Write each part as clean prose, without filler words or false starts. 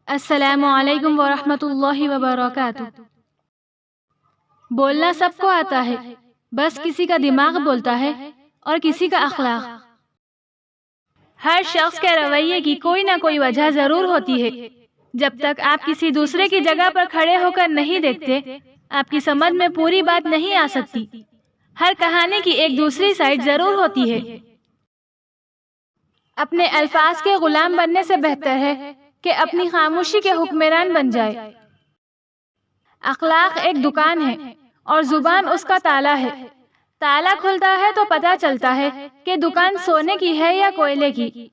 السلام علیکم ورحمۃ اللہ وبرکاتہ۔ بولنا سب کو آتا ہے، بس کسی کا دماغ بولتا ہے اور کسی کا اخلاق۔ ہر شخص کے رویے کی کوئی نہ کوئی وجہ ضرور ہوتی ہے۔ جب تک آپ کسی دوسرے کی جگہ پر کھڑے ہو کر نہیں دیکھتے، آپ کی سمجھ میں پوری بات نہیں آ سکتی۔ ہر کہانی کی ایک دوسری سائڈ ضرور ہوتی ہے۔ اپنے الفاظ کے غلام بننے سے بہتر ہے کہ اپنی خاموشی کے حکمران بن جائے۔ اخلاق ایک دکان ہے اور زبان اس کا تالا ہے۔ تالا کھلتا ہے تو پتہ چلتا ہے کہ دکان سونے کی ہے یا کوئلے کی۔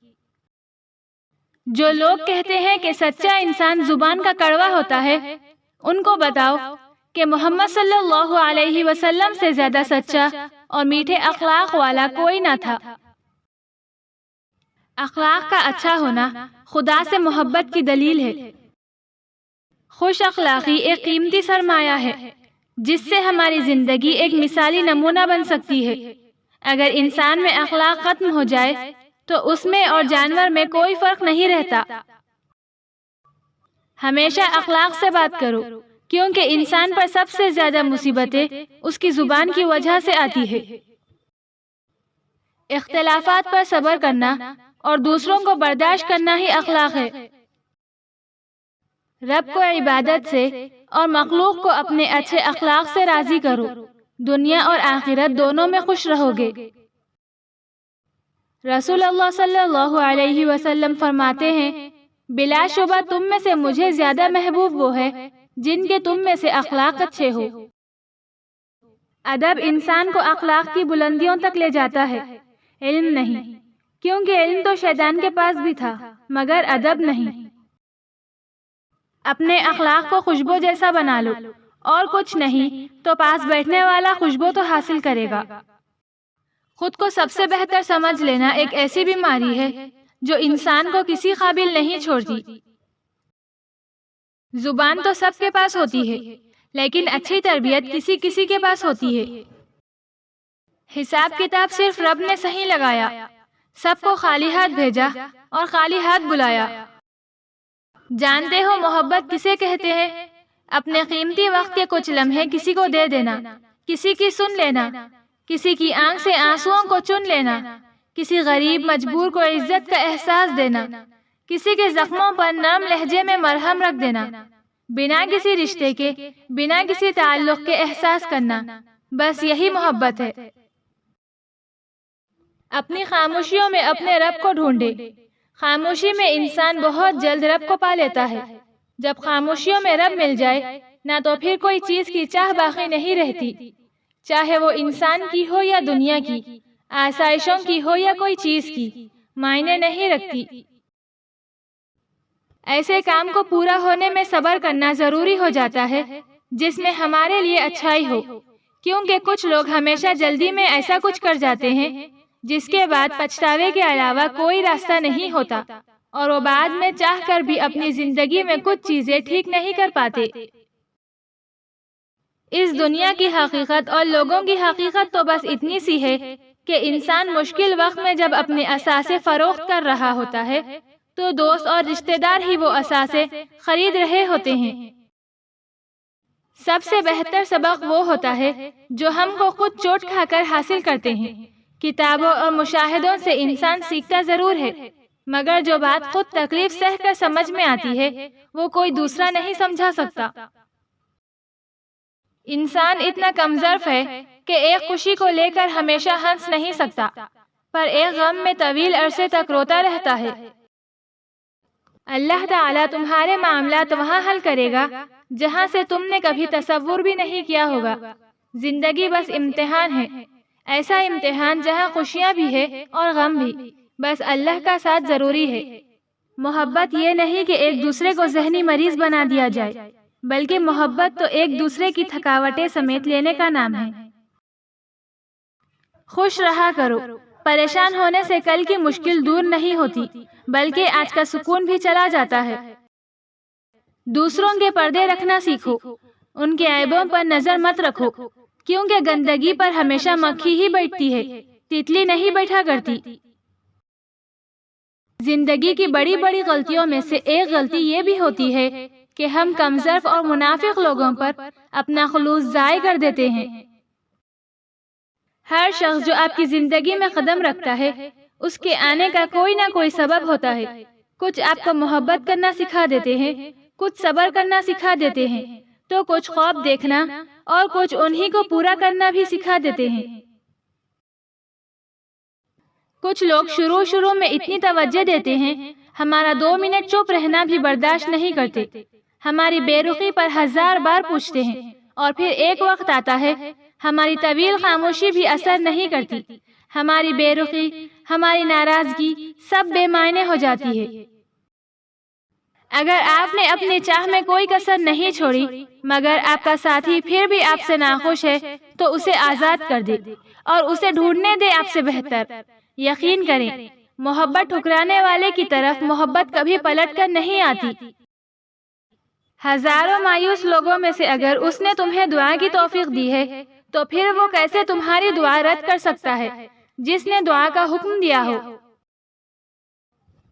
جو لوگ کہتے ہیں کہ سچا انسان زبان کا کڑوا ہوتا ہے، ان کو بتاؤ کہ محمد صلی اللہ علیہ وسلم سے زیادہ سچا اور میٹھے اخلاق والا کوئی نہ تھا۔ اخلاق کا اچھا ہونا خدا سے محبت کی دلیل ہے۔ خوش اخلاقی ایک قیمتی سرمایہ ہے جس سے ہماری زندگی ایک مثالی نمونہ بن سکتی ہے۔ اگر انسان میں اخلاق ختم ہو جائے تو اس میں اور جانور میں کوئی فرق نہیں رہتا۔ ہمیشہ اخلاق سے بات کرو، کیونکہ انسان پر سب سے زیادہ مصیبتیں اس کی زبان کی وجہ سے آتی ہے۔ اختلافات پر صبر کرنا اور دوسروں کو برداشت کرنا ہی اخلاق ہے۔ رب کو عبادت سے اور مخلوق کو اپنے اچھے اخلاق سے راضی کرو، دنیا اور آخرت دونوں میں خوش رہو گے۔ رسول اللہ صلی اللہ علیہ وسلم فرماتے ہیں، بلا شبہ تم میں سے مجھے زیادہ محبوب وہ ہے جن کے تم میں سے اخلاق اچھے ہو۔ ادب انسان کو اخلاق کی بلندیوں تک لے جاتا ہے، علم نہیں، کیونکہ علم تو شیطان کے پاس بھی تھا مگر ادب نہیں۔ اپنے اخلاق کو خوشبو جیسا بنا لو، اور کچھ نہیں تو پاس بیٹھنے والا خوشبو تو حاصل کرے گا۔ خود کو سب سے بہتر سمجھ لینا ایک ایسی بیماری ہے جو انسان کو کسی قابل نہیں چھوڑتی۔ زبان تو سب کے پاس ہوتی ہے، لیکن اچھی تربیت کسی کسی کے پاس ہوتی ہے۔ حساب کتاب صرف رب نے صحیح لگایا، سب کو خالی ہاتھ بھیجا اور خالی ہاتھ بلایا۔ جانتے ہو محبت کسے کہتے ہیں؟ اپنے قیمتی وقت کے کچھ لمحے کسی کو دے دینا، کسی کی سن لینا، کسی کی آنکھ سے آنسوؤں کو چن لینا، کسی غریب مجبور کو عزت کا احساس دینا، کسی کے زخموں پر نرم لہجے میں مرہم رکھ دینا، بنا کسی رشتے کے، بنا کسی تعلق کے احساس کرنا، بس یہی محبت ہے۔ اپنی خاموشیوں میں اپنے رب کو ڈھونڈے۔ خاموشی میں انسان بہت جلد رب کو پا لیتا ہے۔ جب خاموشیوں میں رب مل جائے نہ تو پھر کوئی چیز کی چاہ باقی نہیں رہتی، چاہے وہ انسان کی ہو یا دنیا کی، آسائشوں کی ہو یا کوئی چیز کی، معنی نہیں رکھتی۔ ایسے کام کو پورا ہونے میں صبر کرنا ضروری ہو جاتا ہے جس میں ہمارے لیے اچھائی ہو، کیونکہ کچھ لوگ ہمیشہ جلدی میں ایسا کچھ کر جاتے ہیں جس کے بعد پچھتاوے کے علاوہ کوئی راستہ نہیں ہوتا، اور وہ بعد میں چاہ کر بھی اپنی زندگی میں کچھ چیزیں ٹھیک نہیں کر پاتے۔ اس دنیا کی حقیقت اور لوگوں کی حقیقت تو بس اتنی سی ہے کہ انسان مشکل وقت میں جب اپنے اثاثے فروخت کر رہا ہوتا ہے تو دوست اور رشتہ دار ہی وہ اثاثے خرید رہے ہوتے ہیں۔ سب سے بہتر سبق وہ ہوتا ہے جو ہم کو خود چوٹ کھا کر حاصل کرتے ہیں۔ کتابوں اور مشاہدوں سے انسان سیکھتا ضرور ہے، مگر جو بات خود تکلیف سہ کر سمجھ میں آتی ہے وہ کوئی دوسرا نہیں سمجھا سکتا۔ انسان اتنا کمظرف ہے کہ ایک خوشی کو لے کر ہمیشہ ہنس نہیں سکتا، پر ایک غم میں طویل عرصے تک روتا رہتا ہے۔ اللہ تعالیٰ تمہارے معاملات وہاں حل کرے گا جہاں سے تم نے کبھی تصور بھی نہیں کیا ہوگا۔ زندگی بس امتحان ہے، ایسا امتحان جہاں خوشیاں بھی ہے اور غم بھی، بس اللہ کا ساتھ ضروری ہے۔ محبت یہ نہیں کہ ایک دوسرے کو ذہنی مریض بنا دیا جائے، بلکہ محبت تو ایک دوسرے کی تھکاوٹیں سمیٹ لینے کا نام ہے۔ خوش رہا کرو، پریشان ہونے سے کل کی مشکل دور نہیں ہوتی، بلکہ آج کا سکون بھی چلا جاتا ہے۔ دوسروں کے پردے رکھنا سیکھو، ان کے عیبوں پر نظر مت رکھو، کیونکہ گندگی پر ہمیشہ مکھی ہی بیٹھتی ہے، تتلی نہیں بیٹھا کرتی۔ زندگی کی بڑی بڑی غلطیوں میں سے ایک غلطی یہ بھی ہوتی ہے کہ ہم کمظرف اور منافق لوگوں پر اپنا خلوص ضائع کر دیتے ہیں۔ ہر شخص جو آپ کی زندگی میں قدم رکھتا ہے اس کے آنے کا کوئی نہ کوئی سبب ہوتا ہے۔ کچھ آپ کو محبت کرنا سکھا دیتے ہیں، کچھ صبر کرنا سکھا دیتے ہیں، تو کچھ خواب دیکھنا اور کچھ انہی کو پورا کرنا بھی سکھا دیتے ہیں۔ کچھ لوگ شروع میں اتنی توجہ دیتے ہیں، ہمارا 2 منٹ چپ رہنا بھی برداشت نہیں کرتے، ہماری بے رخی پر 1000 بار پوچھتے ہیں، اور پھر ایک وقت آتا ہے ہماری طویل خاموشی بھی اثر نہیں کرتی، ہماری بے رخی، ہماری ناراضگی سب بے معنی ہو جاتی ہے۔ اگر آپ نے اپنی چاہ میں کوئی کسر نہیں چھوڑی مگر آپ کا ساتھی پھر بھی آپ سے ناخوش ہے تو اسے آزاد کر دے اور اسے ڈھونڈنے دے آپ سے بہتر۔ یقین کریں، محبت ٹھکرانے والے کی طرف محبت کبھی پلٹ کر نہیں آتی۔ ہزاروں مایوس لوگوں میں سے اگر اس نے تمہیں دعا کی توفیق دی ہے تو پھر وہ کیسے تمہاری دعا رد کر سکتا ہے جس نے دعا کا حکم دیا ہو؟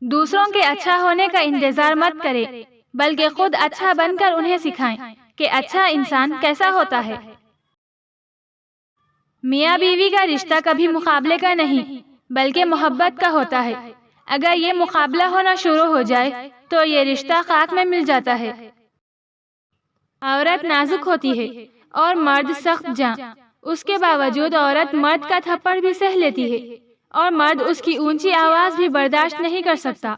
دوسروں کے اچھا ہونے کا انتظار مت کریں، بلکہ خود اچھا بن کر انہیں سکھائیں کہ اچھا انسان کیسا ہوتا ہے۔ میاں بیوی کا رشتہ کبھی مقابلے کا نہیں بلکہ محبت کا ہوتا ہے۔ اگر یہ مقابلہ ہونا شروع ہو جائے تو یہ رشتہ خاک میں مل جاتا ہے۔ عورت نازک ہوتی ہے اور مرد سخت جاں، اس کے باوجود عورت مرد کا تھپڑ بھی سہ لیتی ہے اور مرد اس کی اونچی آواز بھی برداشت نہیں کر سکتا۔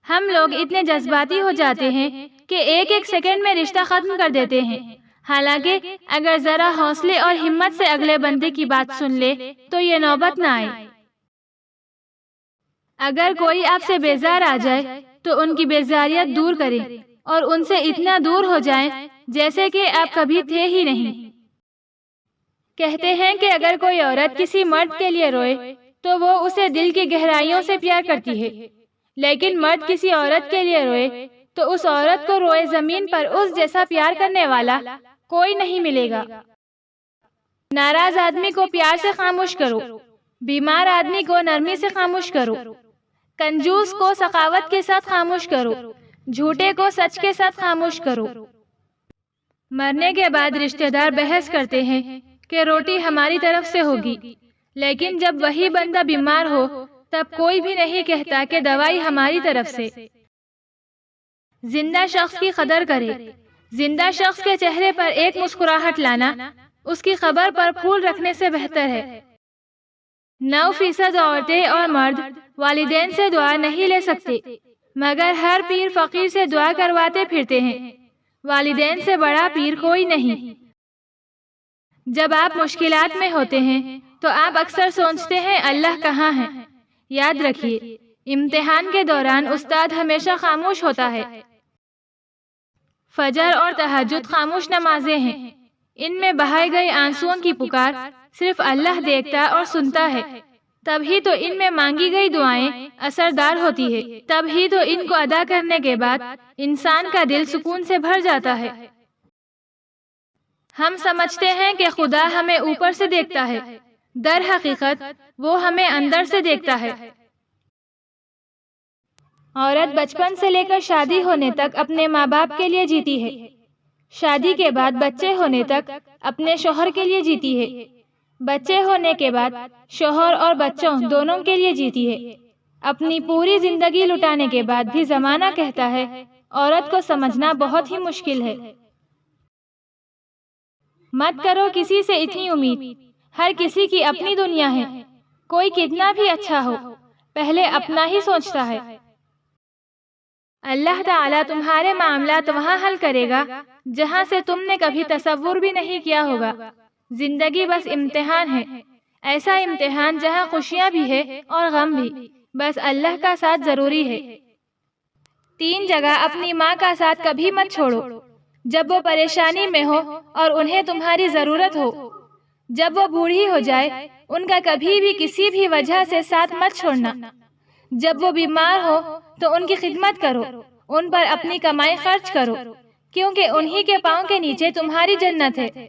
ہم لوگ اتنے جذباتی ہو جاتے ہیں کہ ایک سیکنڈ میں رشتہ ختم کر دیتے ہیں، حالانکہ اگر ذرا حوصلے اور ہمت سے اگلے بندے کی بات سن لے تو یہ نوبت نہ آئے۔ اگر کوئی آپ سے بیزار آ جائے تو ان کی بیزاریت دور کریں اور ان سے اتنا دور ہو جائیں جیسے کہ آپ کبھی تھے ہی نہیں۔ کہتے ہیں کہ اگر کوئی عورت کسی مرد کے لیے روئے تو وہ اسے دل کی گہرائیوں سے پیار کرتی ہے، لیکن مرد کسی عورت کے لیے روئے تو اس عورت کو روئے زمین پر اس جیسا پیار کرنے والا کوئی نہیں ملے گا۔ ناراض آدمی کو پیار سے خاموش کرو، بیمار آدمی کو نرمی سے خاموش کرو، کنجوس کو سخاوت کے ساتھ خاموش کرو، جھوٹے کو سچ کے ساتھ خاموش کرو۔ مرنے کے بعد رشتہ دار بحث کرتے ہیں کہ روٹی ہماری طرف سے ہوگی، لیکن جب وہی بندہ بیمار ہو تب کوئی بھی نہیں کہتا کہ دوائی ہماری طرف سے۔ زندہ شخص کی قدر کرے، زندہ شخص کے چہرے پر ایک مسکراہٹ لانا اس کی قبر پر پھول رکھنے سے بہتر ہے۔ 9% عورتیں اور مرد والدین سے دعا نہیں لے سکتے، مگر ہر پیر فقیر سے دعا کرواتے پھرتے ہیں۔ والدین سے بڑا پیر کوئی نہیں۔ جب آپ مشکلات میں ہوتے ہیں تو آپ اکثر سوچتے ہیں اللہ کہاں ہے؟ یاد رکھیے، امتحان کے دوران استاد ہمیشہ خاموش ہوتا ہے۔ فجر اور تہجد خاموش نمازیں ہیں، ان میں بہائے گئے آنسوؤں کی پکار صرف اللہ دیکھتا اور سنتا ہے، تبھی تو ان میں مانگی گئی دعائیں اثردار ہوتی ہے، تبھی تو ان کو ادا کرنے کے بعد انسان کا دل سکون سے بھر جاتا ہے۔ ہم سمجھتے ہیں کہ خدا ہمیں اوپر سے دیکھتا ہے، در حقیقت وہ ہمیں اندر سے دیکھتا ہے۔ عورت بچپن سے لے کر شادی ہونے تک اپنے ماں باپ کے لیے جیتی ہے، شادی کے بعد بچے ہونے تک اپنے شوہر کے لیے جیتی ہے، بچے ہونے کے بعد شوہر اور بچوں دونوں کے لیے جیتی ہے۔ اپنی پوری زندگی لٹانے کے بعد بھی زمانہ کہتا ہے عورت کو سمجھنا بہت ہی مشکل ہے۔ مت کرو کسی سے اتنی امید، ہر کسی کی اپنی دنیا ہے، کوئی کتنا بھی اچھا ہو پہلے اپنا ہی سوچتا ہے۔ اللہ تعالیٰ تمہارے معاملات وہاں حل کرے گا جہاں سے تم نے کبھی تصور بھی نہیں کیا ہوگا۔ زندگی بس امتحان ہے، ایسا امتحان جہاں خوشیاں بھی ہے اور غم بھی، بس اللہ کا ساتھ ضروری ہے۔ 3 جگہ اپنی ماں کا ساتھ کبھی مت چھوڑو، جب وہ پریشانی میں ہو اور انہیں تمہاری ضرورت ہو، جب وہ بوڑھی ہو جائے ان کا کبھی بھی کسی بھی وجہ سے ساتھ مت چھوڑنا، جب وہ بیمار ہو تو ان کی خدمت کرو، ان پر اپنی کمائی خرچ کرو، کیونکہ انہی کے پاؤں کے نیچے تمہاری جنت ہے۔